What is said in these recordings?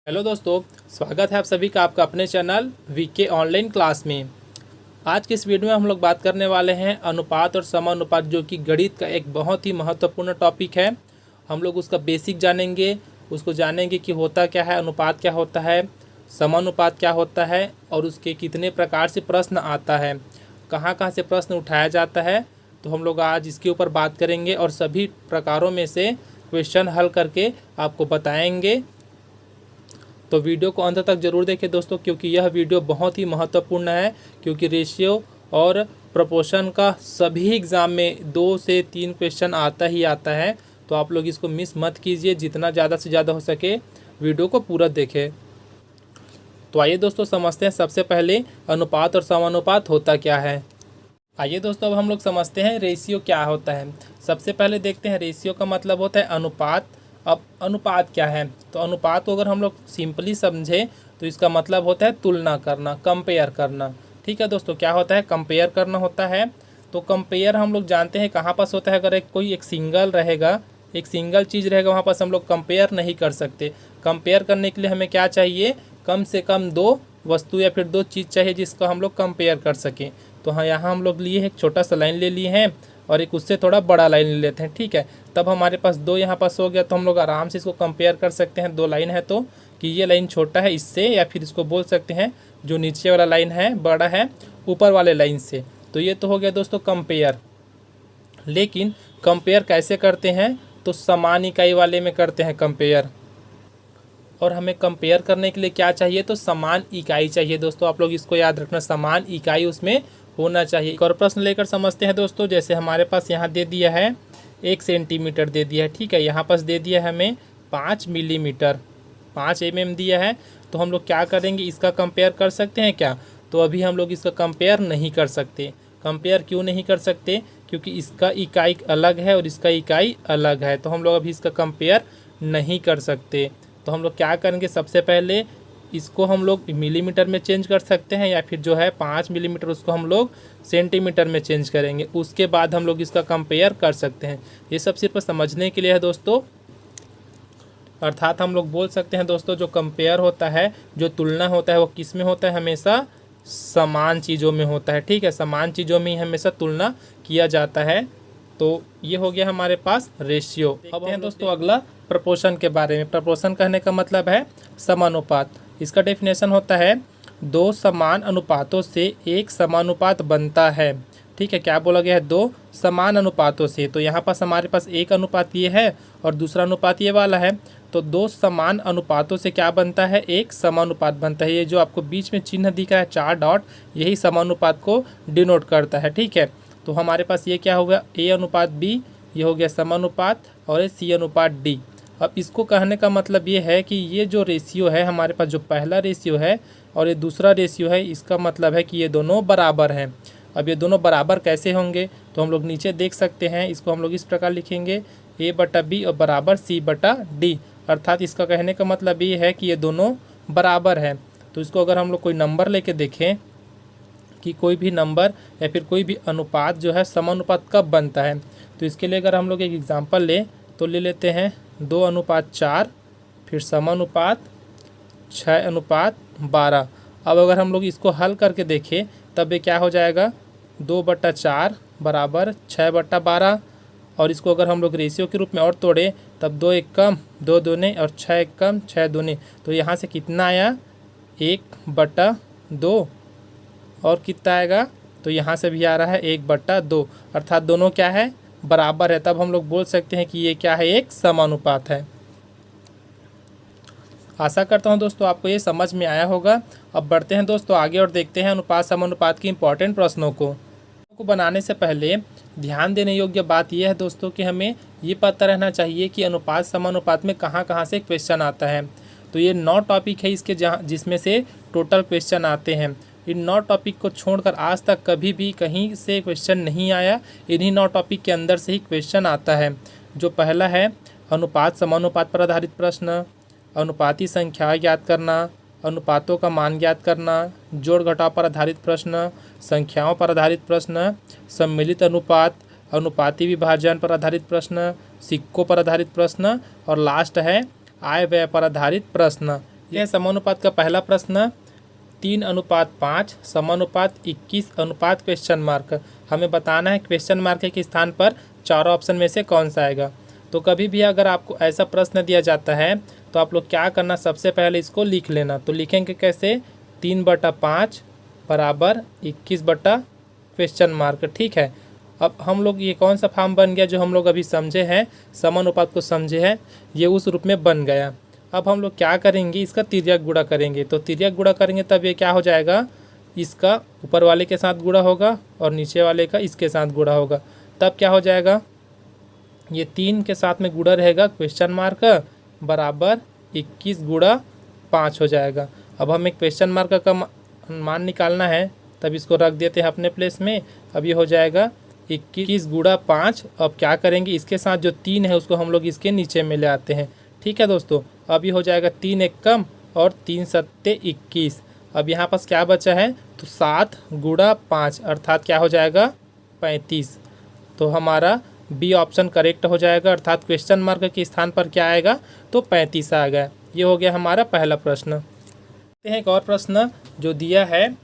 Hello दोस्तों, स्वागत है आप सभी का आपका अपने चैनल वीके ऑनलाइन क्लास में। आज की इस वीडियो में हम लोग बात करने वाले हैं अनुपात और समानुपात, जो कि गणित का एक बहुत ही महत्वपूर्ण टॉपिक है। हम लोग उसका बेसिक जानेंगे, उसको जानेंगे कि होता क्या है, अनुपात क्या होता है, समानुपात क्या होता है और उसके कितने प्रकार से प्रश्न आता है, कहाँ कहाँ से प्रश्न उठाया जाता है। तो हम लोग आज इसके ऊपर बात करेंगे और सभी प्रकारों में से क्वेश्चन हल करके आपको बताएंगे। तो वीडियो को अंत तक जरूर देखें दोस्तों, क्योंकि यह वीडियो बहुत ही महत्वपूर्ण है। क्योंकि रेशियो और प्रोपोर्शन का सभी एग्ज़ाम में 2 से 3 क्वेश्चन आता ही आता है। तो आप लोग इसको मिस मत कीजिए, जितना ज़्यादा से ज़्यादा हो सके वीडियो को पूरा देखें। तो आइए दोस्तों समझते हैं सबसे पहले अनुपात और समानुपात होता क्या है। आइए दोस्तों अब हम लोग समझते हैं रेशियो क्या होता है। सबसे पहले देखते हैं रेशियो का मतलब होता है अनुपात। अब अनुपात क्या है, तो अनुपात को अगर हम लोग सिंपली समझें तो इसका मतलब होता है तुलना करना, कंपेयर करना। ठीक है दोस्तों, क्या होता है, कंपेयर करना होता है। तो कंपेयर हम लोग जानते हैं कहाँ पास होता है, अगर कोई एक सिंगल रहेगा, एक सिंगल चीज़ रहेगा, वहाँ पास हम लोग कंपेयर नहीं कर सकते। कंपेयर करने के लिए हमें क्या चाहिए, कम से कम 2 वस्तु या फिर 2 चीज़ चाहिए जिसको हम लोग कंपेयर कर सकें। तो हाँ, यहाँ हम लोग लिए एक छोटा सा लाइन ले लिए हैं और एक उससे थोड़ा बड़ा लाइन ले लेते हैं। ठीक है, तब हमारे पास 2 यहाँ पास हो गया, तो हम लोग आराम से इसको कंपेयर कर सकते हैं। 2 लाइन है तो कि ये लाइन छोटा है इससे, या फिर इसको बोल सकते हैं जो नीचे वाला लाइन है बड़ा है ऊपर वाले लाइन से। तो ये तो हो गया दोस्तों कंपेयर। लेकिन कंपेयर कैसे करते हैं, तो समान इकाई वाले में करते हैं कंपेयर। और हमें कंपेयर करने के लिए क्या चाहिए, तो समान इकाई चाहिए दोस्तों। आप लोग इसको याद रखना, समान इकाई उसमें होना चाहिए। एक और प्रश्न लेकर समझते हैं दोस्तों। जैसे हमारे पास यहाँ दे दिया है 1 सेंटीमीटर दे दिया है। ठीक है, यहाँ पास दे दिया है हमें 5 मिलीमीटर, 5 mm दिया है। तो हम लोग क्या करेंगे, इसका कंपेयर कर सकते हैं क्या, तो अभी हम लोग इसका कंपेयर नहीं कर सकते। कंपेयर क्यों नहीं कर सकते, क्योंकि इसका इकाई अलग है और इसका इकाई अलग है। तो हम लोग अभी इसका कंपेयर नहीं कर सकते। तो हम लोग क्या करेंगे, सबसे पहले इसको हम लोग मिलीमीटर में चेंज कर सकते हैं, या फिर जो है 5 मिलीमीटर उसको हम लोग सेंटीमीटर में चेंज करेंगे। उसके बाद हम लोग इसका कंपेयर कर सकते हैं। ये सब सिर्फ समझने के लिए है दोस्तों। अर्थात हम लोग बोल सकते हैं दोस्तों, जो कंपेयर होता है, जो तुलना होता है, वो किस में होता है, हमेशा समान चीज़ों में होता है। ठीक है, समान चीज़ों में ही हमेशा तुलना किया जाता है। तो ये हो गया हमारे पास रेशियो। अब हैं दोस्तों अगला प्रपोर्शन के बारे में। प्रपोर्शन कहने का मतलब है समानुपात। इसका डेफिनेशन होता है 2 समान अनुपातों से एक समानुपात बनता है। ठीक है, क्या बोला गया है, 2 समान अनुपातों से। तो यहाँ पास हमारे पास एक अनुपात ये है और दूसरा अनुपात ये वाला है। तो 2 समान अनुपातों से क्या बनता है, एक समानुपात बनता है। ये जो आपको बीच में चिन्ह दिख रहा है 4 डॉट, यही समानुपात को डिनोट करता है। ठीक है, तो हमारे पास ये क्या होगा, A अनुपात B, ये हो गया समानुपात, और ये C अनुपात D। अब इसको कहने का मतलब ये है कि ये जो रेशियो है हमारे पास, जो पहला रेशियो है और ये दूसरा रेशियो है, इसका मतलब है कि ये दोनों बराबर हैं। अब ये दोनों बराबर कैसे होंगे, तो हम लोग नीचे देख सकते हैं। इसको हम लोग इस प्रकार लिखेंगे, A/B और बराबर C/D। अर्थात इसका कहने का मतलब ये है कि ये दोनों बराबर है। तो इसको अगर हम लोग कोई नंबर लेके देखें कि कोई भी नंबर या फिर कोई भी अनुपात जो है समानुपात कब बनता है, तो इसके लिए अगर हम लोग एक एग्जांपल ले तो ले लेते हैं 2:4, फिर समानुपात 6:12। अब अगर हम लोग इसको हल करके देखें तब ये क्या हो जाएगा, 2/4 बराबर 6/12। और इसको अगर हम लोग रेशियो के रूप में और तोड़े तब 2 1 कम 2 दूने और 6 1 कम 6 दूने। तो यहाँ से कितना आया, 1/2। और कितना आएगा, तो यहाँ से भी आ रहा है 1/2। अर्थात दोनों क्या है, बराबर है। तब हम लोग बोल सकते हैं कि ये क्या है, एक समानुपात है। आशा करता हूँ दोस्तों आपको ये समझ में आया होगा। अब बढ़ते हैं दोस्तों आगे और देखते हैं अनुपात समानुपात के इम्पॉर्टेंट प्रश्नों को बनाने से पहले ध्यान देने योग्य बात यह है दोस्तों कि हमें ये पता रहना चाहिए कि अनुपात समानुपात में कहाँ कहाँ से क्वेश्चन आता है। तो ये 9 टॉपिक है इसके, जिसमें से टोटल क्वेश्चन आते हैं। इन 9 टॉपिक को छोड़कर आज तक कभी भी कहीं से क्वेश्चन नहीं आया। इन्हीं 9 टॉपिक के अंदर से ही क्वेश्चन आता है। जो पहला है अनुपात समानुपात पर आधारित प्रश्न, अनुपाती संख्या ज्ञात करना, अनुपातों का मान ज्ञात करना, जोड़ घटाव पर आधारित प्रश्न, संख्याओं पर आधारित प्रश्न, सम्मिलित अनुपात, अनुपाती विभाजन पर आधारित प्रश्न, सिक्कों पर आधारित प्रश्न, और लास्ट है आय व्यय पर आधारित प्रश्न। यह समानुपात का पहला प्रश्न 3:5 समानुपात 21 क्वेश्चन मार्क। हमें बताना है क्वेश्चन मार्क के स्थान पर चारों ऑप्शन में से कौन सा आएगा। तो कभी भी अगर आपको ऐसा प्रश्न दिया जाता है तो आप लोग क्या करना, सबसे पहले इसको लिख लेना। तो लिखेंगे कैसे, 3/5 बराबर 21 बटा क्वेश्चन मार्क। ठीक है, अब हम लोग ये कौन सा फॉर्म बन गया जो हम लोग अभी समझे हैं, समानुपात को समझे हैं, ये उस रूप में बन गया। अब हम लोग क्या करेंगे, इसका तिर्यक गुणा करेंगे। तो तिर्यक गुणा करेंगे तब ये क्या हो जाएगा, इसका ऊपर वाले के साथ गुणा होगा और नीचे वाले का इसके साथ गुणा होगा। तब क्या हो जाएगा, ये 3 के साथ में गुणा रहेगा क्वेश्चन मार्क बराबर 21 गुणा 5 हो जाएगा। अब हमें क्वेश्चन मार्क का मान निकालना है, तब इसको रख देते हैं अपने प्लेस में। अब ये हो जाएगा 21 गुणा 5। अब क्या करेंगे, इसके साथ जो 3 है उसको हम लोग इसके नीचे में ले आते हैं। ठीक है दोस्तों, अब ये हो जाएगा 3 एक कम और 3 सत्ते 21। अब यहाँ पास क्या बचा है, तो 7 गुणा 5 अर्थात क्या हो जाएगा 35। तो हमारा बी ऑप्शन करेक्ट हो जाएगा, अर्थात क्वेश्चन मार्क के स्थान पर क्या आएगा, तो 35 आ गया। ये हो गया हमारा पहला प्रश्न। एक और प्रश्न जो दिया है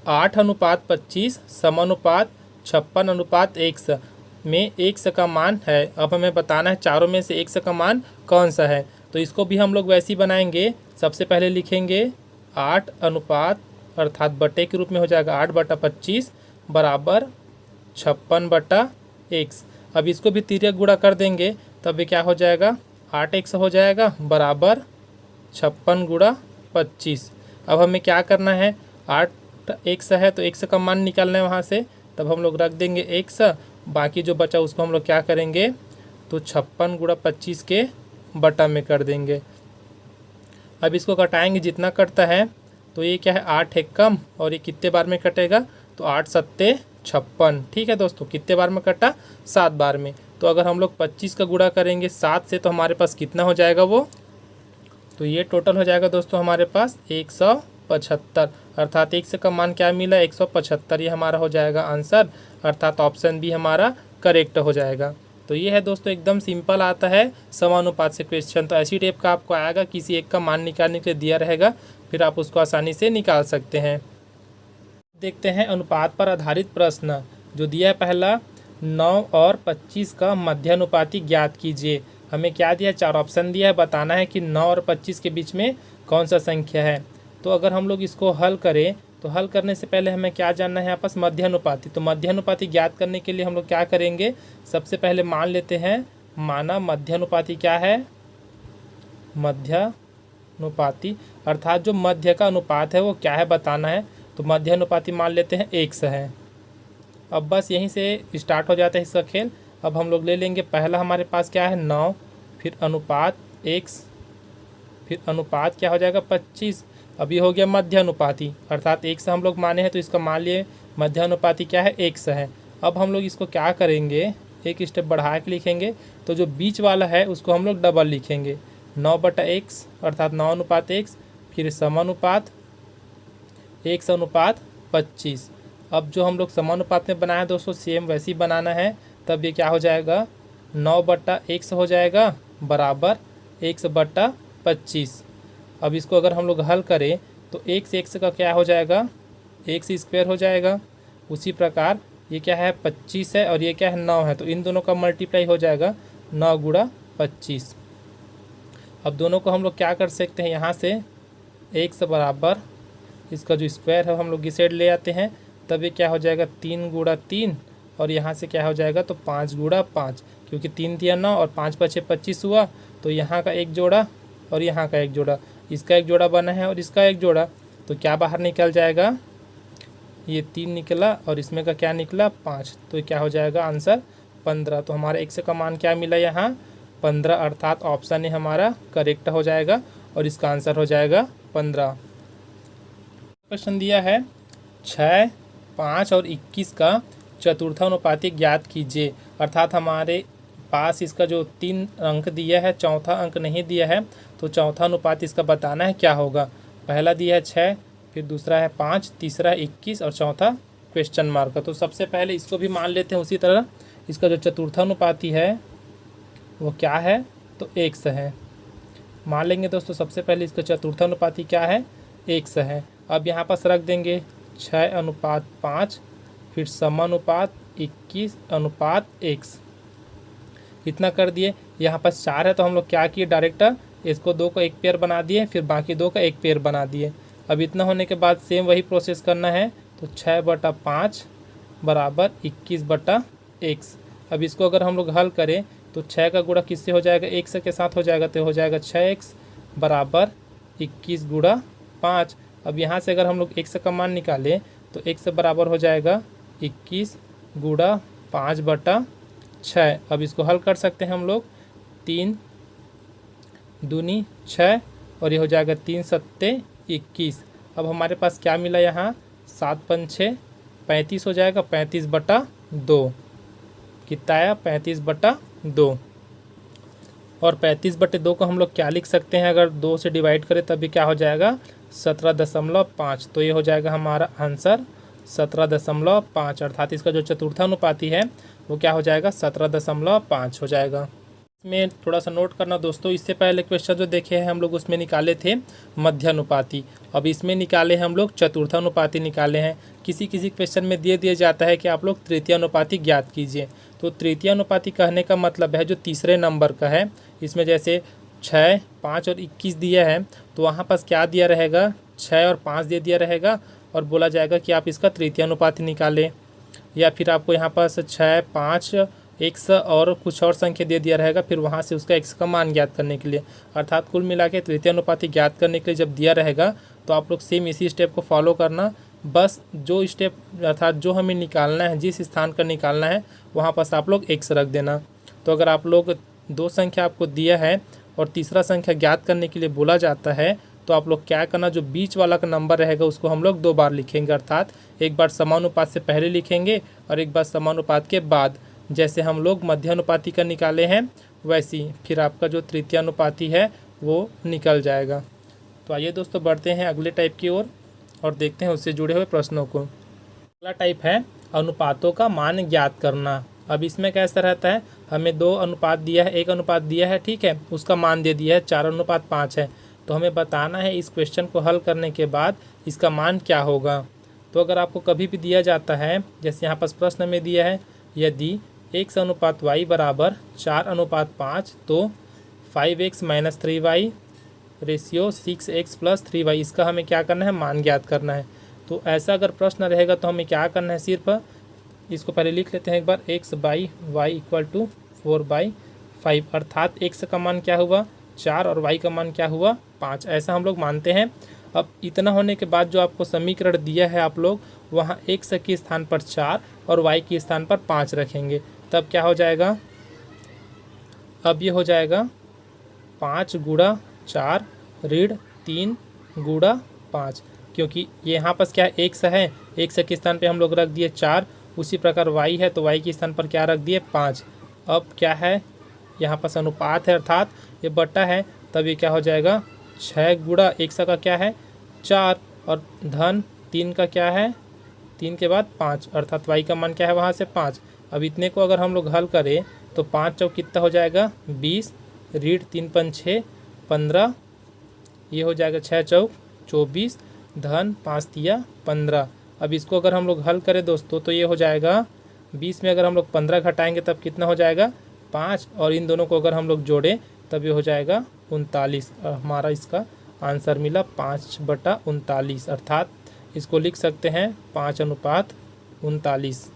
8:25 समानुपात 56:1 में x का मान है। अब हमें बताना है चारों में से x का मान कौन सा है। तो इसको भी हम लोग वैसे ही बनाएंगे। सबसे पहले लिखेंगे 8 अनुपात अर्थात बटे के रूप में हो जाएगा 8/25 बराबर 56/x। अब इसको भी तिर्यक गुणा कर देंगे तब ये क्या हो जाएगा, 8x हो जाएगा बराबर 56 गुणा 25। अब हमें क्या करना है, 8x है तो x का मान निकालना है वहाँ से। तब हम लोग रख देंगे x, बाकी जो बचा उसको हम लोग क्या करेंगे, तो 56 गुणा 25 के बटा में कर देंगे। अब इसको कटाएंगे, जितना कटता है तो ये क्या है 8 एक कम और ये कितने बार में कटेगा, तो 8 सत्ते 56। ठीक है दोस्तों, कितने बार में कटा, 7 बार में। तो अगर हम लोग 25 का गुणा करेंगे 7 से तो हमारे पास कितना हो जाएगा वो, तो ये टोटल हो जाएगा दोस्तों हमारे पास 175। अर्थात x का मान क्या मिला, 175। ये हमारा हो जाएगा आंसर, अर्थात ऑप्शन बी हमारा करेक्ट हो जाएगा। तो ये है दोस्तों, एकदम सिंपल आता है समानुपात से क्वेश्चन। तो ऐसी टाइप का आपको आएगा, किसी एक का मान निकालने के लिए दिया रहेगा, फिर आप उसको आसानी से निकाल सकते हैं। देखते हैं अनुपात पर आधारित प्रश्न जो दिया है पहला, 9 और 25 का मध्यानुपाती ज्ञात कीजिए। हमें क्या दिया है, 4 ऑप्शन दिया है, बताना है कि 9 और 25 के बीच में कौन सा संख्या है। तो अगर हम लोग इसको हल करें तो हल करने से पहले हमें क्या जानना है आपस, मध्यानुपाती। तो मध्यानुपाती ज्ञात करने के लिए हम लोग क्या करेंगे, सबसे पहले मान लेते हैं, माना मध्यानुपाती क्या है, मध्यानुपाती अर्थात जो मध्य का अनुपात है वो क्या है बताना है। तो मध्यानुपाती मान लेते हैं x है। अब बस यहीं से स्टार्ट हो जाता है इसका खेल। अब हम लोग ले लेंगे, पहला हमारे पास क्या है 9, फिर अनुपात x, फिर अनुपात क्या हो जाएगा 25। अब ये हो गया मध्यानुपाती, अर्थात x हम लोग माने हैं तो इसका मान लिए मध्यानुपाती क्या है x है। अब हम लोग इसको क्या करेंगे, एक स्टेप बढ़ा के लिखेंगे। तो जो बीच वाला है उसको हम लोग डबल लिखेंगे, 9/x अर्थात 9:x, फिर समानुपात x/25। अब जो हम लोग समानुपात में बनाया दोस्तों सेम वैसे ही बनाना है। तब ये क्या हो जाएगा, 9/x हो जाएगा बराबर x/25। अब इसको अगर हम लोग हल करें तो x का क्या हो जाएगा, x² हो जाएगा। उसी प्रकार ये क्या है 25 है और ये क्या है 9 है, तो इन दोनों का मल्टीप्लाई हो जाएगा 9 गुणा 25। अब दोनों को हम लोग क्या कर सकते हैं, यहाँ से x बराबर इसका जो स्क्वायर है हम लोग इस साइड ले आते हैं। तब ये क्या हो जाएगा 3 गुणा 3 और यहाँ से क्या हो जाएगा, तो 5 गुणा 5, क्योंकि 3 दिया 9 और 5 5 25 हुआ। तो यहाँ का एक जोड़ा और यहाँ का एक जोड़ा, इसका एक जोड़ा बना है और इसका एक जोड़ा, तो क्या बाहर निकल जाएगा, ये 3 निकला और इसमें का क्या निकला 5। तो क्या हो जाएगा आंसर 15। तो हमारा x का मान क्या मिला यहाँ 15, अर्थात ऑप्शन ए हमारा करेक्ट हो जाएगा और इसका आंसर हो जाएगा 15। क्वेश्चन दिया है 6, 5 और 21 का चतुर्थानुपाती ज्ञात कीजिए। अर्थात हमारे पास इसका जो 3 अंक दिया है, चौथा अंक नहीं दिया है, तो चौथा अनुपात इसका बताना है क्या होगा। पहला दिया है 6, फिर दूसरा है 5, तीसरा है 21 और चौथा क्वेश्चन मार्क। तो सबसे पहले इसको भी मान लेते हैं उसी तरह। इसका जो चतुर्थानुपाती है वो क्या है, तो x है। मान लेंगे दोस्तों सबसे पहले इसका चतुर्थानुपाती क्या है, x है। अब यहाँ पास रख देंगे 6:5, फिर समानुपात 21:x, इतना कर दिए। यहाँ पास 4 है तो हम लोग क्या किए, डायरेक्ट इसको 2 का एक पेयर बना दिए, फिर बाकी 2 का एक पेयर बना दिए। अब इतना होने के बाद सेम वही प्रोसेस करना है, तो 6/5 बराबर 21/x। अब इसको अगर हम लोग हल करें तो 6 का गुणा किससे हो जाएगा, x के साथ हो जाएगा, तो हो जाएगा 6x बराबर 21 गुणा 5। अब यहाँ से अगर हम लोग x का मान निकालें तो x बराबर हो जाएगा 21 गुणा 5/6। अब इसको हल कर सकते हैं हम लोग, 3 दूनी 6 और ये हो जाएगा 3 सत्ते 21। अब हमारे पास क्या मिला यहाँ, 7 5 6 35 हो जाएगा, 35/2 कितना आया, 35/2। और 35/2 को हम लोग क्या लिख सकते हैं, अगर 2 से डिवाइड करें तब भी क्या हो जाएगा, 17.5। तो ये हो जाएगा हमारा आंसर 17.5, अर्थात इसका जो चतुर्थानुपाती है वो क्या हो जाएगा, 17.5 हो जाएगा। इसमें थोड़ा सा नोट करना दोस्तों, इससे पहले क्वेश्चन जो देखे हैं हम लोग उसमें निकाले थे मध्यानुपाती, अब इसमें निकाले हम लोग चतुर्थानुपाती निकाले हैं। किसी किसी क्वेश्चन में दिया जाता है कि आप लोग तृतीयानुपाती ज्ञात कीजिए। तो तृतीयानुपाती कहने का मतलब है जो तीसरे नंबर का है, इसमें जैसे 6, 5 और 21 दिया है तो वहाँ पास क्या दिया रहेगा, 6 और 5 दे दिया रहेगा और बोला जाएगा कि आप इसका तृतीयानुपाती निकालें। या फिर आपको यहाँ पास 6, 5 x और कुछ और संख्या दे दिया रहेगा, फिर वहाँ से उसका x का मान ज्ञात करने के लिए, अर्थात कुल मिला के तृतीयानुपाती ज्ञात करने के लिए जब दिया रहेगा तो आप लोग सेम इसी स्टेप को फॉलो करना। बस जो स्टेप अर्थात जो हमें निकालना है, जिस स्थान का निकालना है वहाँ पास आप लोग x रख देना। तो अगर आप लोग 2 संख्या आपको दिया है और तीसरा संख्या ज्ञात करने के लिए बोला जाता है तो आप लोग क्या करना, जो बीच वाला का नंबर रहेगा उसको हम लोग 2 बार लिखेंगे, अर्थात एक बार समानुपात से पहले लिखेंगे और एक बार समानुपात के बाद। जैसे हम लोग मध्यानुपाती का निकाले हैं वैसी फिर आपका जो तृतीयानुपाती है वो निकल जाएगा। तो आइए दोस्तों बढ़ते हैं अगले टाइप की ओर और देखते हैं उससे जुड़े हुए प्रश्नों को। अगला टाइप है अनुपातों का मान ज्ञात करना। अब इसमें कैसा रहता है, हमें 2 अनुपात दिया है, 1 अनुपात दिया है, ठीक है, उसका मान दे दिया है 4:5 है, तो हमें बताना है इस क्वेश्चन को हल करने के बाद इसका मान क्या होगा। तो अगर आपको कभी भी दिया जाता है, जैसे यहाँ पास प्रश्न में दिया है, यदि x/y बराबर 4:5 तो 5x - 3y ratio 6x + 3y, इसका हमें क्या करना है, मान ज्ञात करना है। तो ऐसा अगर प्रश्न रहेगा तो हमें क्या करना है, सिर्फ इसको पहले लिख लेते हैं एक बार, x/y = 4/5, अर्थात x का मान क्या हुआ 4 और y का मान क्या हुआ 5, ऐसा हम लोग मानते हैं। अब इतना होने के बाद जो आपको समीकरण दिया है आप लोग वहाँ x के स्थान पर 4 और y के स्थान पर 5 रखेंगे, तब क्या हो जाएगा, अब ये हो जाएगा 5 × 4 ऋण 3 × 5, क्योंकि ये यहाँ पास क्या है x है, x के स्थान पे हम लोग रख दिए 4, उसी प्रकार y है तो y के स्थान पर क्या रख दिए 5। अब क्या है, यहाँ पास अनुपात है अर्थात ये बटा है, तब ये क्या हो जाएगा 6 × x का क्या है 4 और धन 3 का क्या है 3 के बाद 5, अर्थात y का मान क्या है वहाँ से 5। अब इतने को अगर हम लोग हल करें तो 5 चौक कितना हो जाएगा 20, ऋण 3 5 6 15, ये हो जाएगा 6 चौक 24, धन 5 तिया 15। अब इसको अगर हम लोग हल करें दोस्तों तो ये हो जाएगा 20 में अगर हम लोग 15 घटाएंगे तब कितना हो जाएगा 5, और इन दोनों को अगर हम लोग जोड़ें तब ये हो जाएगा 39। हमारा इसका आंसर मिला 5/39, अर्थात इसको लिख सकते हैं 5:39।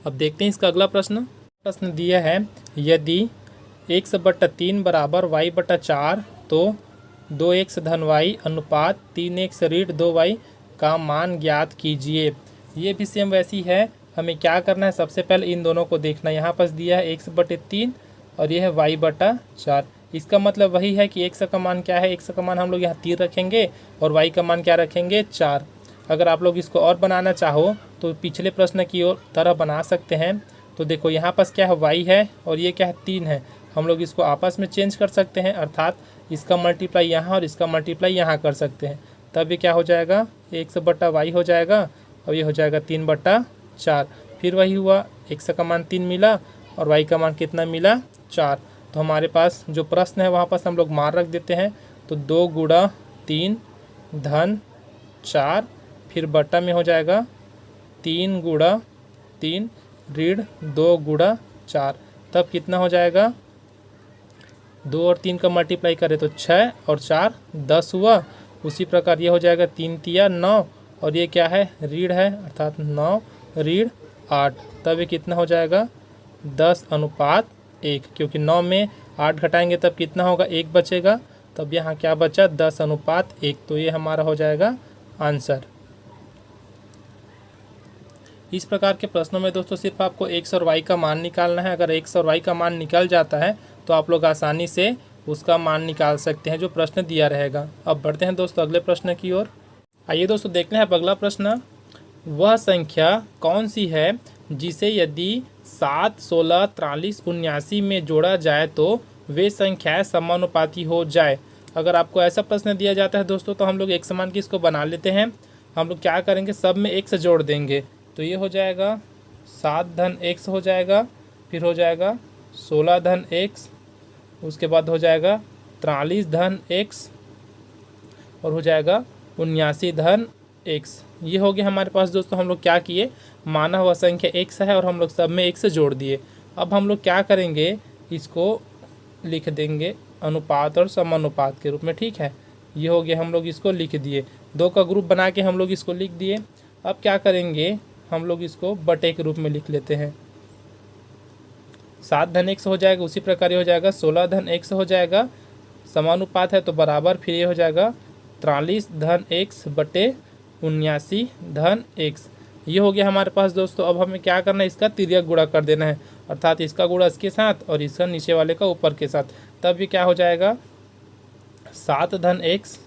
अब देखते हैं इसका अगला प्रश्न दिया है, यदि x/3 बराबर y/4 तो 2x धन y अनुपात 3x ऋण 2y का मान ज्ञात कीजिए। ये भी सेम वैसी है, हमें क्या करना है, सबसे पहले इन दोनों को देखना। यहाँ पास दिया है x/3 और ये है y/4, इसका मतलब वही है कि x का मान क्या है, x का मान हम लोग यहाँ 3 रखेंगे और y का मान क्या रखेंगे 4। अगर आप लोग इसको और बनाना चाहो तो पिछले प्रश्न की ओर तरह बना सकते हैं। तो देखो यहाँ पास क्या है y है और ये क्या है 3 है, हम लोग इसको आपस में चेंज कर सकते हैं, अर्थात इसका मल्टीप्लाई यहाँ और इसका मल्टीप्लाई यहाँ कर सकते हैं, तब ये क्या हो जाएगा x/y हो जाएगा और ये हो जाएगा 3/4। फिर वही हुआ, x का मान 3 मिला और y का मान कितना मिला 4, तो हमारे पास जो प्रश्न है वहाँ पास हम लोग मान रख देते हैं। तो 2 गुणा 3 धन 4, फिर बटा में हो जाएगा 3 गुणा 3 ऋण 2 गुणा 4, तब कितना हो जाएगा, 2 और 3 का मल्टीप्लाई करें तो 6 और 4 10 हुआ। उसी प्रकार ये हो जाएगा 3 तिया 9, और ये क्या है, ऋण है, अर्थात 9 ऋण 8, तब ये कितना हो जाएगा 10:1, क्योंकि 9 में 8 घटाएंगे तब कितना होगा, 1 बचेगा, तब यहाँ क्या बचा 10:1, तो ये हमारा हो जाएगा आंसर। इस प्रकार के प्रश्नों में दोस्तों सिर्फ आपको x और y का मान निकालना है। अगर x और y का मान निकल जाता है तो आप लोग आसानी से उसका मान निकाल सकते हैं जो प्रश्न दिया रहेगा। अब बढ़ते हैं दोस्तों अगले प्रश्न की ओर। आइए दोस्तों देखते हैं अगला प्रश्न। वह संख्या कौन सी है जिसे यदि 7, 16, 43, 79 में जोड़ा जाए तो वे संख्याएं समानुपाती हो जाए। अगर आपको ऐसा प्रश्न दिया जाता है दोस्तों तो हम लोग एक समान की इसको बना लेते हैं। हम लोग क्या करेंगे, सब में x जोड़ देंगे, तो ये हो जाएगा 7 धन x हो जाएगा, फिर हो जाएगा 16 धन x, उसके बाद हो जाएगा 43 धन x, और हो जाएगा 79 धन x। ये हो गया हमारे पास दोस्तों। हम लोग क्या किए, माना हुआ संख्या x है और हम लोग सब में x जोड़ दिए। अब हम लोग क्या करेंगे, इसको लिख देंगे अनुपात और समानुपात के रूप में, ठीक है। ये हो गया, हम लोग इसको लिख दिए, 2 का ग्रुप बना के हम लोग इसको लिख दिए। अब क्या करेंगे, हम लोग इसको बटे के रूप में लिख लेते हैं। 7 धन x हो जाएगा, उसी प्रकार ये हो जाएगा 16 धन x हो जाएगा, समानुपात है तो बराबर, फिर ये हो जाएगा 43 धन x बटे 79 धन x। ये हो गया हमारे पास दोस्तों। अब हमें क्या करना है, इसका तिर्यक गुणा कर देना है, अर्थात इसका गुणा इसके साथ और इसका नीचे वाले का ऊपर के साथ, तब ये क्या हो जाएगा 7 धन x,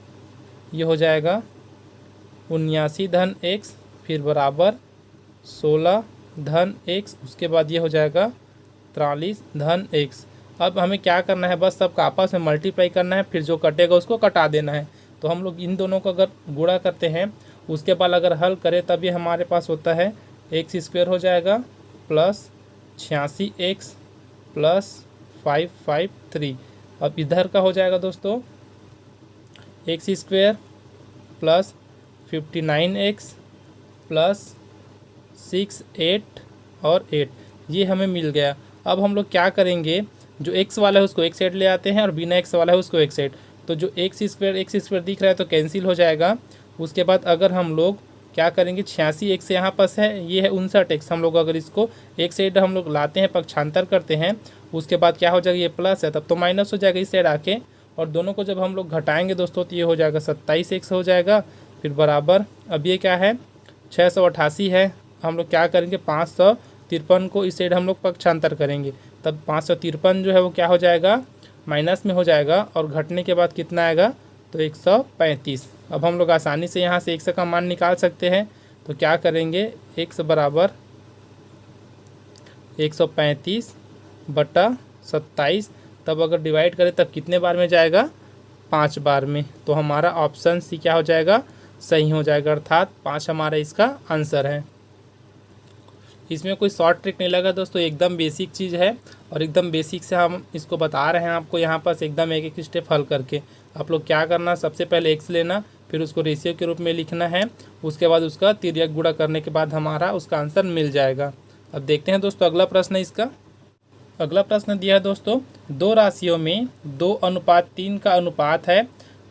ये हो जाएगा 79 धन x, फिर बराबर 16 धन x, उसके बाद ये हो जाएगा 43 धन x। अब हमें क्या करना है, बस सबका आपस में मल्टीप्लाई करना है, फिर जो कटेगा उसको कटा देना है। तो हम लोग इन दोनों को अगर गुणा करते हैं, उसके बाद अगर हल करें तब ये हमारे पास होता है x² हो जाएगा प्लस 86x प्लस 553। अब इधर का हो जाएगा दोस्तों x² प्लस 59x प्लस 6, 8 और 8, ये हमें मिल गया। अब हम लोग क्या करेंगे, जो x वाला है उसको एक साइड ले आते हैं और बिना x वाला है उसको एक साइड, तो जो x² दिख रहा है तो कैंसिल हो जाएगा। उसके बाद अगर हम लोग क्या करेंगे, 86x यहाँ पास है, ये है 59x, हम लोग अगर इसको एक साइड हम लोग लाते हैं, पक्षांतर करते हैं, उसके बाद क्या हो जाएगा, ये प्लस है तब तो माइनस हो जाएगा इस साइड आके, और दोनों को जब हम लोग घटाएंगे दोस्तों तो ये हो जाएगा 27x हो जाएगा, फिर बराबर। अब ये क्या है 688 है, हम लोग क्या करेंगे 553 को इस साइड हम लोग पक्षांतर करेंगे, तब 553 जो है वो क्या हो जाएगा माइनस में हो जाएगा, और घटने के बाद कितना आएगा तो 135। अब हम लोग आसानी से यहाँ से x का मान निकाल सकते हैं, तो क्या करेंगे x बराबर 135 बटा 27, तब अगर डिवाइड करें तब कितने बार में जाएगा 5 बार में, तो हमारा ऑप्शन सी क्या हो जाएगा सही हो जाएगा, अर्थात 5 हमारा इसका आंसर है। इसमें कोई शॉर्ट ट्रिक नहीं लगा दोस्तों, एकदम बेसिक चीज़ है और एकदम बेसिक से हम इसको बता रहे हैं आपको यहाँ पास एकदम एक एक स्टेप हल करके। आप लोग क्या करना, सबसे पहले x लेना, फिर उसको रेशियो के रूप में लिखना है, उसके बाद उसका तिर्यक गुणा करने के बाद हमारा उसका आंसर मिल जाएगा। अब देखते हैं दोस्तों अगला प्रश्न इसका। अगला प्रश्न दिया है दोस्तों, 2 राशियों में 2:3 का अनुपात है,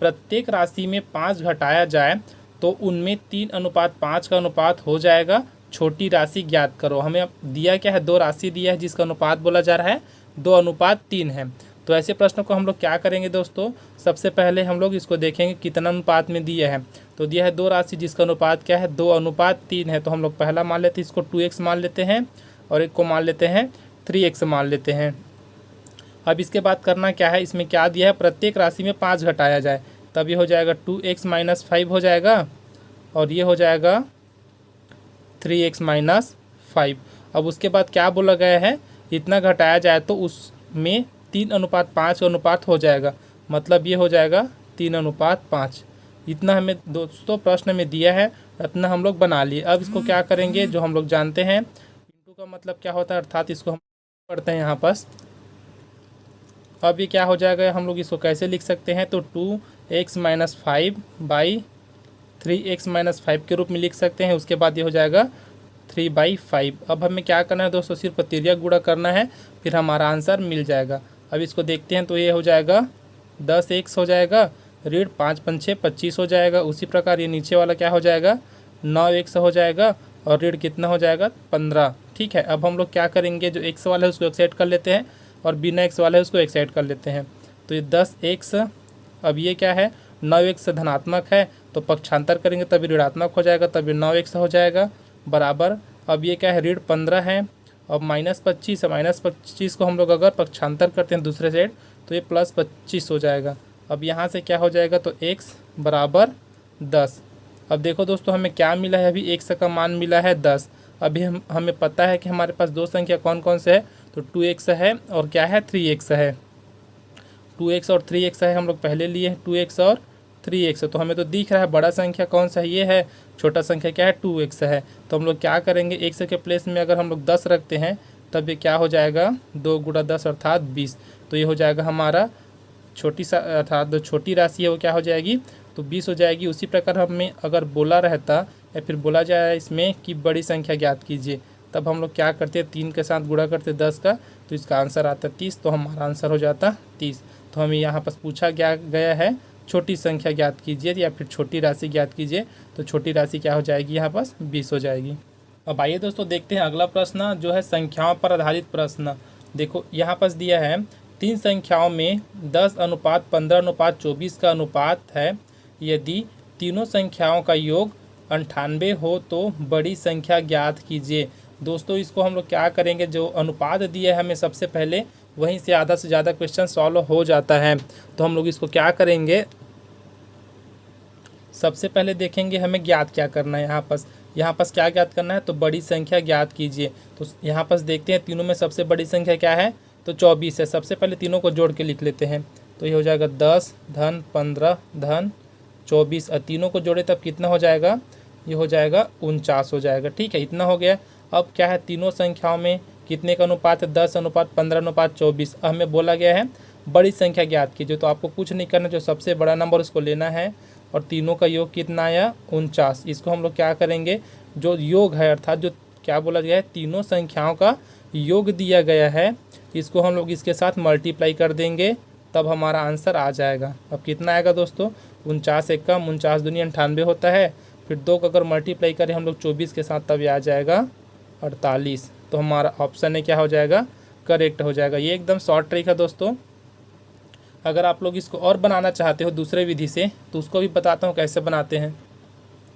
प्रत्येक राशि में 5 घटाया जाए तो उनमें 3:5 का अनुपात हो जाएगा, छोटी राशि ज्ञात करो। हमें अब दिया क्या है, 2 राशि दिया है जिसका अनुपात बोला जा रहा है 2:3 है। तो ऐसे प्रश्नों को हम लोग क्या करेंगे दोस्तों, सबसे पहले हम लोग इसको देखेंगे कितना अनुपात में दिया है। तो दिया है 2 राशि जिसका अनुपात क्या है 2:3 है, तो हम लोग पहला मान लेते हैं इसको 2x मान लेते हैं, और एक को मान लेते हैं 3x मान लेते हैं। अब इसके बाद करना क्या है, इसमें क्या दिया है प्रत्येक राशि में 5 घटाया जाए, तब ये हो जाएगा 2x - 5 हो जाएगा, और ये हो जाएगा 3x - 5। अब उसके बाद क्या बोला गया है, इतना घटाया जाए तो उसमें 3:5 अनुपात हो जाएगा, मतलब ये हो जाएगा 3:5। इतना हमें दोस्तों प्रश्न में दिया है, इतना हम लोग बना लिए। अब इसको क्या करेंगे, जो हम लोग जानते हैं इंटू का मतलब क्या होता है, अर्थात इसको हम पढ़ते हैं यहाँ पास अब ये क्या हो जाएगा, हम लोग इसको कैसे लिख सकते हैं, तो 2x माइनस 5/3x-5 के रूप में लिख सकते हैं। उसके बाद ये हो जाएगा 3/5। अब हमें क्या करना है दोस्तों, सिर्फ तिर्यक गुणा करना है, फिर हमारा आंसर मिल जाएगा। अब इसको देखते हैं, तो ये हो जाएगा 10x हो जाएगा, ऋण 5 पंचे 25 हो जाएगा। उसी प्रकार ये नीचे वाला क्या हो जाएगा, 9x हो जाएगा, और ऋण कितना हो जाएगा, 15। ठीक है, अब हम लोग क्या करेंगे, जो x वाला है उसको एक्साइड कर लेते हैं, और बिना x वाला है उसको एक्साइड कर लेते हैं। तो ये 10x, अब ये क्या है, 9x धनात्मक है, तो पक्षांतर करेंगे तभी ऋणात्मक हो जाएगा, तभी 9x हो जाएगा, बराबर। अब ये क्या है, ऋण 15 है, अब -25 है, -25 को हम लोग अगर पक्षांतर करते हैं दूसरे साइड, तो ये +25 हो जाएगा। अब यहाँ से क्या हो जाएगा, तो x बराबर 10। अब देखो दोस्तों, हमें क्या मिला है, अभी x का मान मिला है 10। अभी हमें पता है कि हमारे पास दो संख्या कौन कौन से है, तो 2x है और क्या है, 3x है। 2x और 3x है, हम लोग पहले लिए हैं 2x और 3x, तो हमें तो दिख रहा है बड़ा संख्या कौन सा है, ये है। छोटा संख्या क्या है, 2x है। तो हम लोग क्या करेंगे, x के प्लेस में अगर हम लोग 10 रखते हैं, तब ये क्या हो जाएगा, 2 × 10 अर्थात 20। तो ये हो जाएगा हमारा अर्थात जो छोटी राशि है वो क्या हो जाएगी, तो 20 हो जाएगी। उसी प्रकार हमें अगर बोला रहता या फिर बोला जाए इसमें कि बड़ी संख्या ज्ञात कीजिए, तब हम लोग क्या करते हैं, 3 के साथ गुणा करते 10 का, तो इसका आंसर आता 30। तो हमारा आंसर हो जाता 30। तो हमें यहाँ पर पूछा गया है छोटी संख्या ज्ञात कीजिए या फिर छोटी राशि ज्ञात कीजिए, तो छोटी राशि क्या हो जाएगी, यहाँ पास 20 हो जाएगी। अब आइए दोस्तों देखते हैं अगला प्रश्न, जो है संख्याओं पर आधारित प्रश्न। देखो यहाँ पास दिया है 3 संख्याओं में 10:15:24 का अनुपात है। यदि तीनों संख्याओं का योग 98 हो तो बड़ी संख्या ज्ञात कीजिए। दोस्तों इसको हम लोग क्या करेंगे, जो अनुपात दिया है हमें सबसे पहले, वहीं से आधा से ज़्यादा क्वेश्चन सॉल्व हो जाता है। तो हम लोग इसको क्या करेंगे, सबसे पहले देखेंगे हमें ज्ञात क्या करना है। यहाँ पास क्या ज्ञात करना है, तो बड़ी संख्या ज्ञात कीजिए। तो यहाँ पास देखते हैं तीनों में सबसे बड़ी संख्या क्या है, तो 24 है। सबसे पहले तीनों को जोड़ के लिख लेते हैं, तो ये हो जाएगा 10 धन 15 धन 24, और तीनों को जोड़े तब कितना हो जाएगा, ये हो जाएगा 49 हो जाएगा। ठीक है, इतना हो गया। अब क्या है, तीनों संख्याओं में कितने का अनुपात है, 10:15:24। हमें बोला गया है बड़ी संख्या ज्ञात कीजिए, तो आपको कुछ नहीं करना, जो सबसे बड़ा नंबर उसको लेना है, और तीनों का योग कितना आया, 49। इसको हम लोग क्या करेंगे, जो योग है अर्थात जो क्या बोला गया है, तीनों संख्याओं का योग दिया गया है, इसको हम लोग इसके साथ मल्टीप्लाई कर देंगे, तब हमारा आंसर आ जाएगा। अब कितना आएगा दोस्तों, 49 × 49 दूनी 98 होता है। फिर 2 का अगर मल्टीप्लाई करें हम लोग 24 के साथ, तब ये आ जाएगा 48। तो हमारा ऑप्शन है क्या हो जाएगा, करेक्ट हो जाएगा। ये एकदम शॉर्ट ट्रिक है दोस्तों। अगर आप लोग इसको और बनाना चाहते हो दूसरे विधि से, तो उसको भी बताता हूँ कैसे बनाते हैं।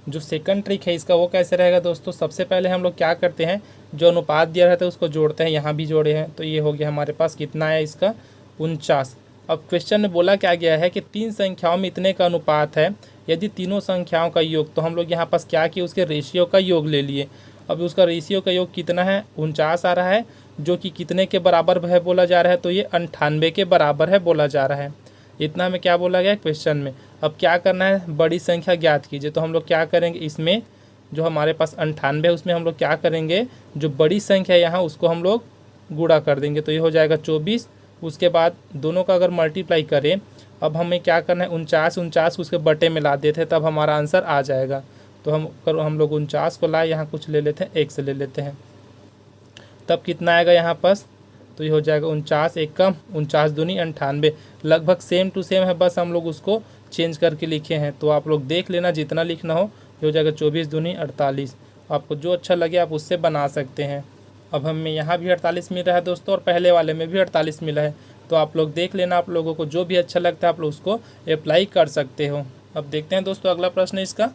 जो सेकंड ट्रिक है इसका, वो कैसे रहेगा दोस्तों, सबसे पहले हम लोग क्या करते हैं, जो अनुपात दिया रहता है उसको जोड़ते हैं। यहाँ भी जोड़े हैं, तो ये हो गया हमारे पास कितना है इसका, 49। अब क्वेश्चन में बोला क्या गया है कि 3 संख्याओं में इतने का अनुपात है, यदि तीनों संख्याओं का योग, तो हम लोग यहाँ पास क्या किए, उसके रेशियो का योग ले लिए। अब उसका रेशियो का योग कितना है, 49 आ रहा है, जो कि कितने के बराबर है बोला जा रहा है, तो ये 98 के बराबर है बोला जा रहा है। इतना हमें क्या बोला गया क्वेश्चन में। अब क्या करना है, बड़ी संख्या ज्ञात कीजिए। तो हम लोग क्या करेंगे, इसमें जो हमारे पास 98 है उसमें हम लोग क्या करेंगे, जो बड़ी संख्या यहाँ उसको हम लोग गुणा कर देंगे, तो ये हो जाएगा 24। उसके बाद दोनों का अगर मल्टीप्लाई करें, अब हमें क्या करना है, 49 उसके बटे में ला देते हैं, तब हमारा आंसर आ जाएगा। तो हम लोग 49 को लाए, यहाँ कुछ ले लेते हैं, 1 से ले लेते हैं, तब कितना आएगा यहाँ पास, तो ये हो जाएगा 49 × 49 दूनी 98। लगभग सेम टू सेम है, बस हम लोग उसको चेंज करके लिखे हैं। तो आप लोग देख लेना, जितना लिखना हो। ये हो जाएगा 24 दूनी 48। आपको जो अच्छा लगे आप उससे बना सकते हैं। अब हमें यहाँ भी 48 मिल रहा है दोस्तों, और पहले वाले में भी 48 मिला है। तो आप लोग देख लेना, आप लोगों को जो भी अच्छा लगता है आप लोग उसको अप्लाई कर सकते हो। अब देखते हैं दोस्तों अगला प्रश्न इसका।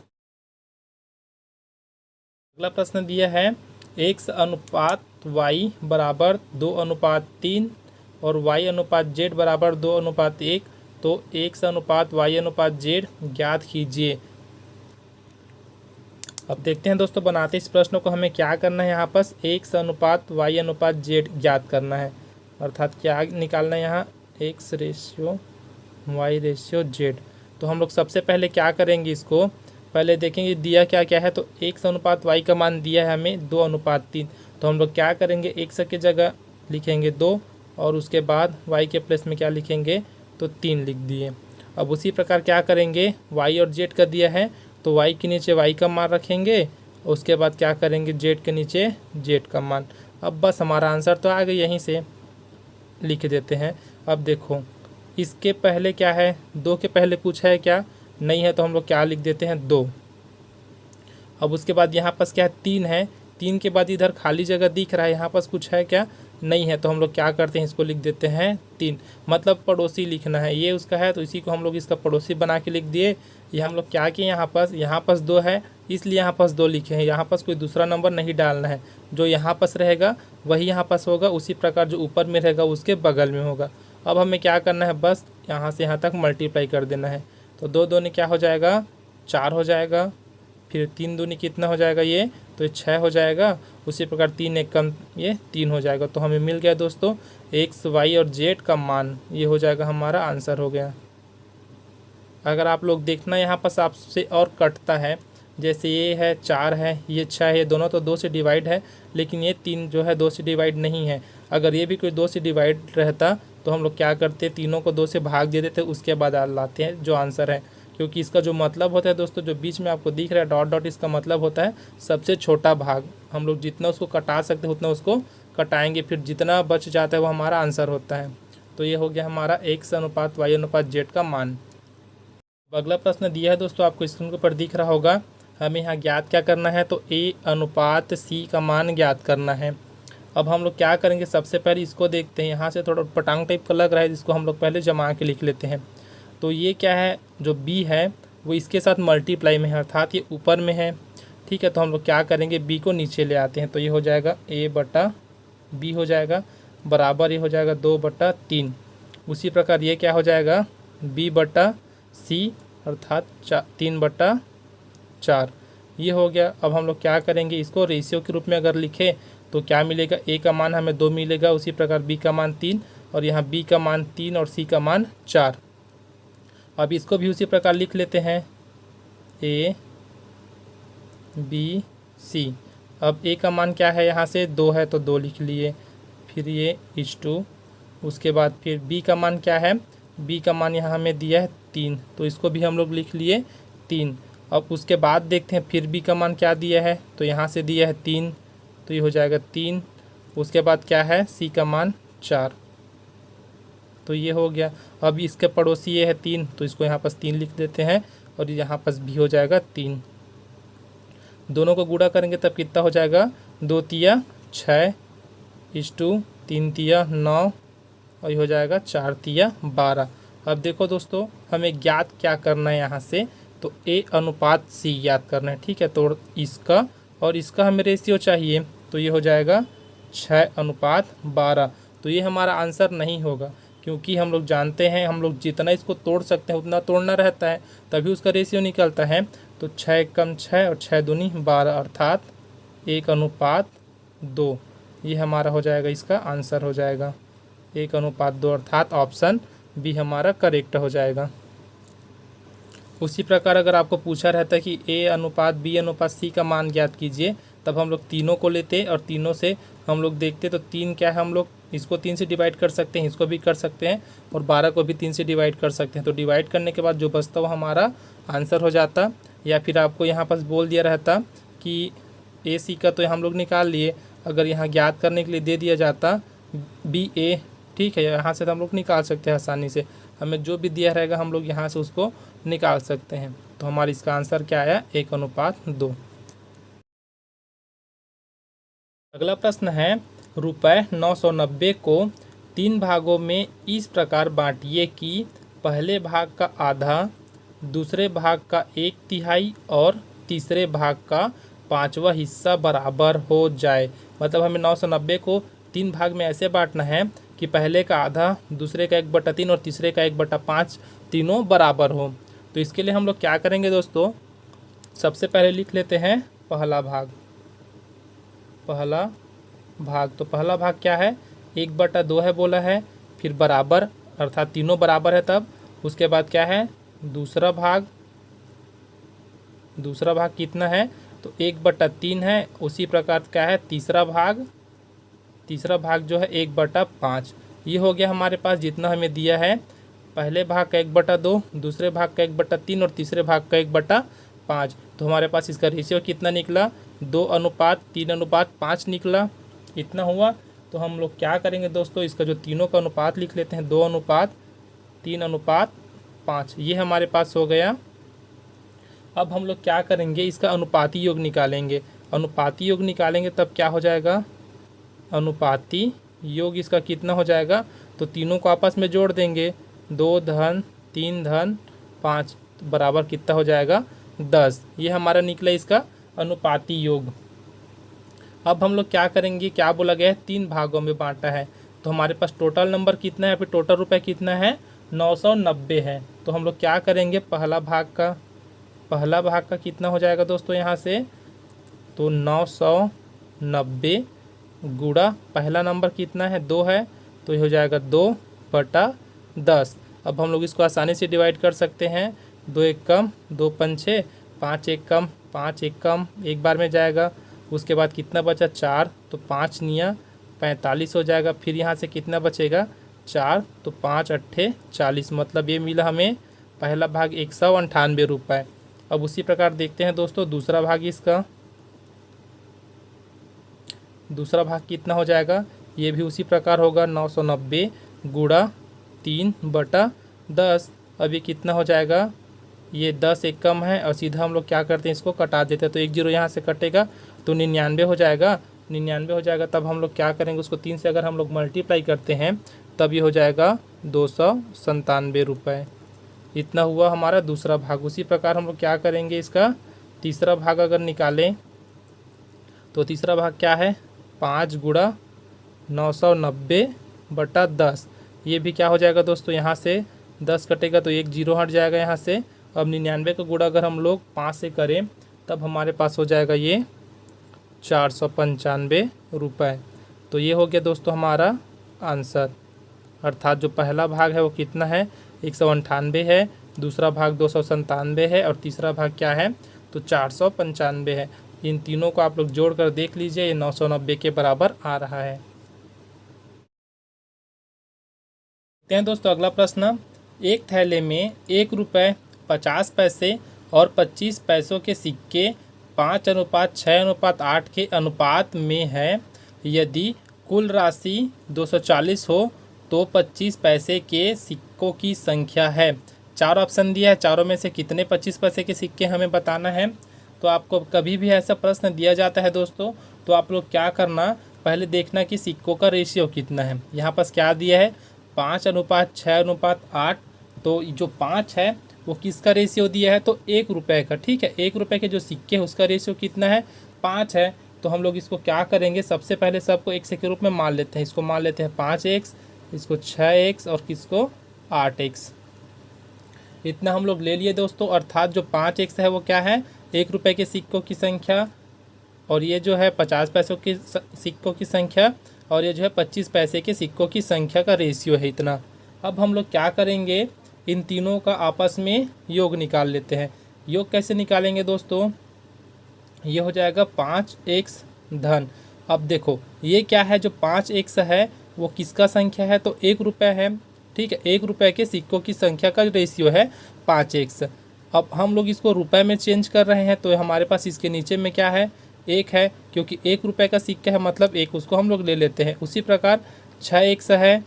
अगला प्रश्न दिया है x अनुपात y बराबर 2:3 और y अनुपात z बराबर 2:1, तो x अनुपात y अनुपात z ज्ञात कीजिए। अब देखते हैं दोस्तों, बनाते इस प्रश्न को हमें क्या करना है, यहाँ पास x अनुपात y अनुपात z ज्ञात करना है। अर्थात क्या निकालना है यहाँ, x ratio y ratio z। तो हम लोग सबसे पहले क्या करेंगे, इसको पहले देखेंगे दिया क्या क्या है। तो x अनुपात y का मान दिया है हमें 2:3। तो हम लोग क्या करेंगे, x की जगह लिखेंगे 2 और उसके बाद y के प्लेस में क्या लिखेंगे, तो 3 लिख दिए। अब उसी प्रकार क्या करेंगे, y और z का दिया है तो y के नीचे y का मान रखेंगे, उसके बाद क्या करेंगे, z के नीचे z का मान। अब बस हमारा आंसर तो आ गया, यहीं से लिख देते हैं। अब देखो इसके पहले क्या है, 2 के पहले कुछ है क्या, नहीं है, तो हम लोग क्या लिख देते हैं 2। अब उसके बाद यहाँ पास क्या है, 3 है, 3 के बाद इधर खाली जगह दिख रहा है, यहाँ पास कुछ है क्या, नहीं है, तो हम लोग क्या करते हैं, इसको लिख देते हैं 3। मतलब पड़ोसी लिखना है, ये उसका है तो इसी को हम लोग इसका पड़ोसी बना के लिख दिए। ये हम लोग क्या किए, यहाँ पास 2 है इसलिए यहाँ पास 2 लिखे हैं, यहाँ पास कोई दूसरा नंबर नहीं डालना है, जो यहाँ पास रहेगा वही यहाँ पास होगा, उसी प्रकार जो ऊपर में रहेगा उसके बगल में होगा। अब हमें क्या करना है, बस यहाँ से यहाँ तक मल्टीप्लाई कर देना है। तो 2 दूनी क्या हो जाएगा, 4 हो जाएगा, फिर 3 दूनी कितना हो जाएगा, ये तो 6 हो जाएगा। उसी प्रकार 3 एक कम ये 3 हो जाएगा। तो हमें मिल गया दोस्तों x, y और z का मान, ये हो जाएगा हमारा आंसर हो गया। अगर आप लोग देखना यहाँ पास आपसे और कटता है, जैसे ये है 4 है, ये 6 है, ये दोनों तो 2 से डिवाइड है, लेकिन ये 3 जो है 2 से डिवाइड नहीं है। अगर ये भी कोई 2 से डिवाइड रहता तो हम लोग क्या करते, तीनों को 2 से भाग दे देते, उसके बाद लाते हैं जो आंसर है। क्योंकि इसका जो मतलब होता है दोस्तों, जो बीच में आपको दिख रहा है डॉट डॉट, इसका मतलब होता है सबसे छोटा भाग। हम लोग जितना उसको कटा सकते हैं उतना उसको कटाएंगे, फिर जितना बच जाता है वो हमारा आंसर होता है। तो ये हो गया हमारा x अनुपात y अनुपात z का मान। अगला प्रश्न दिया है दोस्तों, आपको स्क्रीन के ऊपर दिख रहा होगा। हमें यहाँ ज्ञात क्या करना है, तो a अनुपात c का मान ज्ञात करना है। अब हम लोग क्या करेंगे, सबसे पहले इसको देखते हैं। यहाँ से थोड़ा पटांग टाइप का लग रहा है, जिसको हम लोग पहले जमा के लिख लेते हैं। तो ये क्या है, जो b है वो इसके साथ मल्टीप्लाई में है, अर्थात ये ऊपर में है, ठीक है। तो हम लोग क्या करेंगे, b को नीचे ले आते हैं। तो ये हो जाएगा a बटा b हो जाएगा, बराबर ये हो जाएगा 2/3। उसी प्रकार ये क्या हो जाएगा, b बटा c अर्थात 3/4, ये हो गया। अब हम लोग क्या करेंगे, इसको रेशियो के रूप में अगर लिखे तो क्या मिलेगा, a का मान हमें 2 मिलेगा, उसी प्रकार b का मान 3, और यहाँ b का मान 3 और c का मान 4। अब इसको भी उसी प्रकार लिख लेते हैं, a b c। अब a का मान क्या है, यहाँ से 2 है तो 2 लिख लिए, फिर ये = उसके बाद फिर b का मान क्या है, b का मान यहाँ हमें दिया है 3, तो इसको भी हम लोग लिख लिए 3। अब उसके बाद देखते हैं फिर b का मान क्या दिया है, तो यहाँ से दिया है 3, तो ये हो जाएगा 3। उसके बाद क्या है, c का मान 4, तो ये हो गया। अब इसके पड़ोसी ये है 3, तो इसको यहाँ पास 3 लिख देते हैं, और यहाँ पास भी हो जाएगा 3। दोनों को गुणा करेंगे तब कितना हो जाएगा, 2 तिया 6 = 3 तिया 9, और ये हो जाएगा 4 तिया 12। अब देखो दोस्तों, हमें ज्ञात क्या करना है यहाँ से, तो a अनुपात c ज्ञात करना है, ठीक है। तो इसका और इसका हमें रेशियो चाहिए, तो ये हो जाएगा 6:12। तो ये हमारा आंसर नहीं होगा, क्योंकि हम लोग जानते हैं हम लोग जितना इसको तोड़ सकते हैं उतना तोड़ना रहता है, तभी उसका रेशियो निकलता है। तो 6 कम 6 और 6 दूनी 12 अर्थात 1:2, ये हमारा हो जाएगा, इसका आंसर हो जाएगा 1:2, अर्थात ऑप्शन बी हमारा करेक्ट हो जाएगा। उसी प्रकार अगर आपको पूछा रहता है कि a अनुपात b अनुपात c का मान ज्ञात कीजिए, तब हम लोग तीनों को लेते और तीनों से हम लोग देखते। तो 3 क्या है, हम लोग इसको 3 से डिवाइड कर सकते हैं, इसको भी कर सकते हैं, और 12 को भी 3 से डिवाइड कर सकते हैं। तो डिवाइड करने के बाद जो बचता वो हमारा आंसर हो जाता। या फिर आपको यहाँ पास बोल दिया रहता कि a c का तो हम लोग निकाल लिए, अगर यहाँ ज्ञात करने के लिए दे दिया जाता b a, ठीक है, यहाँ से तो हम लोग निकाल सकते हैं आसानी से। हमें जो भी दिया रहेगा हम लोग यहाँ से उसको निकाल सकते हैं। तो हमारा इसका आंसर क्या आया, 1:2। अगला प्रश्न है, ₹990 को 3 भागों में इस प्रकार बांटिए कि पहले भाग का आधा, दूसरे भाग का 1/3 और तीसरे भाग का 5वां हिस्सा बराबर हो जाए। मतलब हमें 990 को 3 भाग में ऐसे बांटना है कि पहले का आधा, दूसरे का 1/3 और तीसरे का 1/5 तीनों बराबर हो। तो इसके लिए हम लोग क्या करेंगे दोस्तों, सबसे पहले लिख लेते हैं पहला भाग। तो पहला भाग क्या है, 1/2 है बोला है, फिर बराबर अर्थात तीनों बराबर है तब। उसके बाद क्या है, दूसरा भाग कितना है, तो 1/3 है। उसी प्रकार क्या है, तीसरा भाग जो है 1/5। ये हो गया हमारे पास जितना हमें दिया है, पहले भाग का 1/2, दूसरे भाग का 1/3 और तीसरे भाग का 1/5। तो हमारे पास इसका रेशियो कितना निकला, 2:3:5 निकला। इतना हुआ। तो हम लोग क्या करेंगे दोस्तों, इसका जो तीनों का अनुपात लिख लेते हैं, 2:3:5 ये हमारे पास हो गया। अब हम लोग क्या करेंगे, इसका अनुपाती योग निकालेंगे। अनुपाती योग निकालेंगे तब क्या हो जाएगा, अनुपाती योग इसका कितना हो जाएगा, तो तीनों को आपस में जोड़ देंगे, 2 धन 3 धन 5 बराबर कितना हो जाएगा, 10। ये हमारा निकला इसका अनुपाती योग। अब हम लोग क्या करेंगे, क्या बोला गया है, 3 भागों में बांटा है। तो हमारे पास टोटल नंबर कितना है, फिर टोटल रुपए कितना है, 990 है। तो हम लोग क्या करेंगे, पहला भाग का कितना हो जाएगा दोस्तों यहाँ से, तो 990 गुणा पहला नंबर कितना है, 2 है, तो ये हो जाएगा 2/10। अब हम लोग इसको आसानी से डिवाइड कर सकते हैं, 2 एक कम 2 पंचे, 5 एक कम 5 एक कम, एक बार में जाएगा। उसके बाद कितना बचा, 4, तो 5 निया 45 हो जाएगा। फिर यहाँ से कितना बचेगा, 4, तो 5 अट्ठे 40, मतलब ये मिला हमें पहला भाग 198 रुपये। अब उसी प्रकार देखते हैं दोस्तों दूसरा भाग, इसका दूसरा भाग कितना हो जाएगा, ये भी उसी प्रकार होगा, 990 गुणा 3/10। अब ये कितना हो जाएगा, ये 10 एक कम है और सीधा हम लोग क्या करते हैं, इसको कटा देते हैं। तो 1 0 यहाँ से कटेगा तो 99 हो जाएगा, 99 हो जाएगा। तब हम लोग क्या करेंगे, उसको 3 से अगर हम लोग मल्टीप्लाई करते हैं तब ये हो जाएगा 297 रुपये। इतना हुआ हमारा दूसरा भाग। उसी प्रकार हम लोग क्या करेंगे, इसका तीसरा भाग अगर निकालें तो तीसरा भाग क्या है, 5 गुणा 990/10। ये भी क्या हो जाएगा दोस्तों, यहाँ से 10 कटेगा तो 1 0 हट जाएगा यहाँ से। अब 99 का गुणा अगर हम लोग 5 से करें तब हमारे पास हो जाएगा ये 495 रुपये। तो ये हो गया दोस्तों हमारा आंसर। अर्थात जो पहला भाग है वो कितना है, 198 है, दूसरा भाग 297 है और तीसरा भाग क्या है, तो 495 है। इन तीनों को आप लोग जोड़ कर देख लीजिए, ये 990 के बराबर आ रहा है। दोस्तों अगला प्रश्न, एक थैले में 1 रुपये 50 पैसे और 25 पैसों के सिक्के 5:6:8 के अनुपात में है। यदि कुल राशि 240 हो तो 25 पैसे के सिक्कों की संख्या है। 4 ऑप्शन दिया है, चारों में से कितने 25 पैसे के सिक्के हमें बताना है। तो आपको कभी भी ऐसा प्रश्न दिया जाता है दोस्तों, तो आप लोग क्या करना, पहले देखना कि सिक्कों का रेशियो कितना है। यहाँ पास क्या दिया है, 5:6:8। तो जो 5 है वो किसका रेशियो दिया है, तो 1 रुपये का। ठीक है, 1 रुपये के जो सिक्के हैं उसका रेशियो कितना है, 5 है। तो हम लोग इसको क्या करेंगे, सबसे पहले सबको 1 के रूप में मान लेते हैं। इसको मान लेते हैं 5x, इसको 6x और किसको 8x। इतना हम लोग ले लिए दोस्तों। अर्थात जो 5x है वो क्या है, 1 रुपये के सिक्कों की संख्या, और ये जो है 50 पैसों के सिक्कों की संख्या, और ये जो है 25 पैसे के सिक्कों की संख्या का रेशियो है इतना। अब हम लोग क्या करेंगे, इन तीनों का आपस में योग निकाल लेते हैं। योग कैसे निकालेंगे दोस्तों, ये हो जाएगा 5x धन। अब देखो ये क्या है, जो 5x है वो किसका संख्या है, तो 1 रुपये है। ठीक है, 1 रुपये के सिक्कों की संख्या का रेशियो है 5x। अब हम लोग इसको रुपए में चेंज कर रहे हैं, तो हमारे पास इसके नीचे में क्या है, 1 है, क्योंकि 1 रुपये का सिक्का है मतलब 1, उसको हम लोग ले लेते हैं। उसी प्रकार 6x है,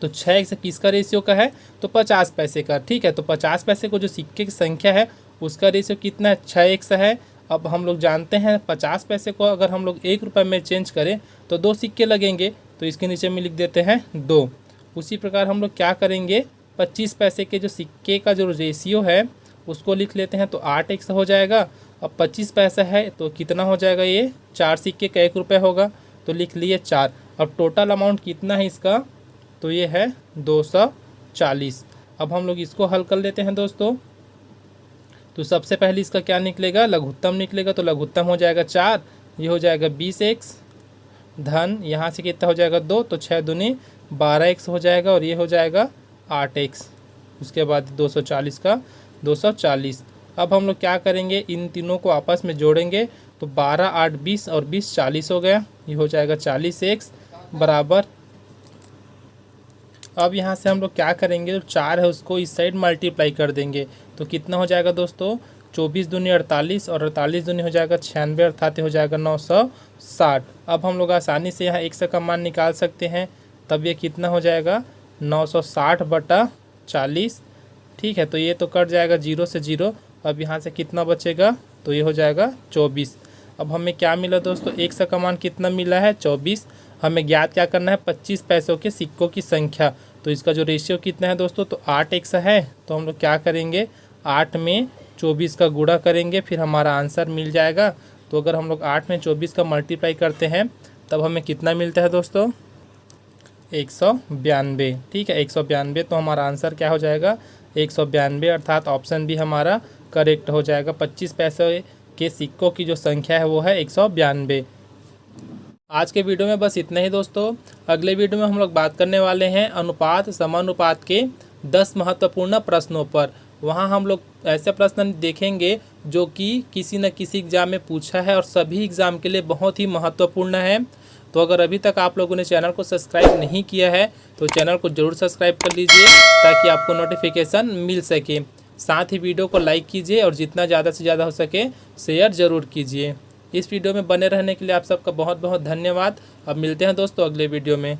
तो 6x किसका रेशियो का है, तो 50 पैसे का। ठीक है, तो 50 पैसे को जो सिक्के की संख्या है उसका रेशियो कितना है, 6x है। अब हम लोग जानते हैं 50 पैसे को अगर हम लोग 1 रुपये में चेंज करें तो 2 सिक्के लगेंगे, तो इसके नीचे में लिख देते हैं 2। उसी प्रकार हम लोग क्या करेंगे, 25 पैसे के जो सिक्के का जो रेशियो है उसको लिख लेते हैं, तो 8x हो जाएगा। अब 25 पैसा है तो कितना हो जाएगा, ये 4 सिक्के का 1 रुपये होगा, तो लिख लिए 4। अब टोटल अमाउंट कितना है इसका, तो ये है 240। अब हम लोग इसको हल कर लेते हैं दोस्तों। तो सबसे पहले इसका क्या निकलेगा, लघुत्तम निकलेगा। तो लघुत्तम हो जाएगा 4, ये हो जाएगा 20x धन, यहाँ से कितना हो जाएगा 2, तो 6 दूनी 12x हो जाएगा, और ये हो जाएगा 8x। उसके बाद 240 का 240। अब हम लोग क्या करेंगे, इन तीनों को आपस में जोड़ेंगे, तो 12 8 20 और 20 40 हो गया। ये हो जाएगा 40x बराबर अब यहाँ से हम लोग क्या करेंगे, जो 4 है उसको इस साइड मल्टीप्लाई कर देंगे। तो कितना हो जाएगा दोस्तों, 24 दूनी 48 और 48 दूनी हो जाएगा 96, अर्थात हो जाएगा 960। अब हम लोग आसानी से यहाँ x का मान निकाल सकते हैं। तब ये कितना हो जाएगा, 960/40। ठीक है, तो ये तो कट जाएगा 0 से 0। अब यहाँ से कितना बचेगा, तो ये हो जाएगा 24। अब हमें क्या मिला दोस्तों, x का मान कितना मिला है, 24। हमें ज्ञात क्या करना है, 25 पैसों के सिक्कों की संख्या। तो इसका जो रेशियो कितना है दोस्तों, तो 8x है। तो हम लोग क्या करेंगे, 8 में 24 का गुणा करेंगे, फिर हमारा आंसर मिल जाएगा। तो अगर हम लोग 8 में 24 का मल्टीप्लाई करते हैं तब हमें कितना मिलता है दोस्तों, 192। ठीक है, 192। तो हमारा आंसर क्या हो जाएगा, 192, अर्थात ऑप्शन बी हमारा करेक्ट हो जाएगा। 25 पैसे के सिक्कों की जो संख्या है वो है 192। आज के वीडियो में बस इतना ही दोस्तों। अगले वीडियो में हम लोग बात करने वाले हैं अनुपात समानुपात के 10 महत्वपूर्ण प्रश्नों पर। वहाँ हम लोग ऐसे प्रश्न देखेंगे जो कि किसी न किसी एग्ज़ाम में पूछा है और सभी एग्ज़ाम के लिए बहुत ही महत्वपूर्ण है। तो अगर अभी तक आप लोगों ने चैनल को सब्सक्राइब नहीं किया है तो चैनल को ज़रूर सब्सक्राइब कर लीजिए ताकि आपको नोटिफिकेशन मिल सके। साथ ही वीडियो को लाइक कीजिए और जितना ज़्यादा से ज़्यादा हो सके शेयर ज़रूर कीजिए। इस वीडियो में बने रहने के लिए आप सबका बहुत बहुत धन्यवाद। अब मिलते हैं दोस्तों अगले वीडियो में।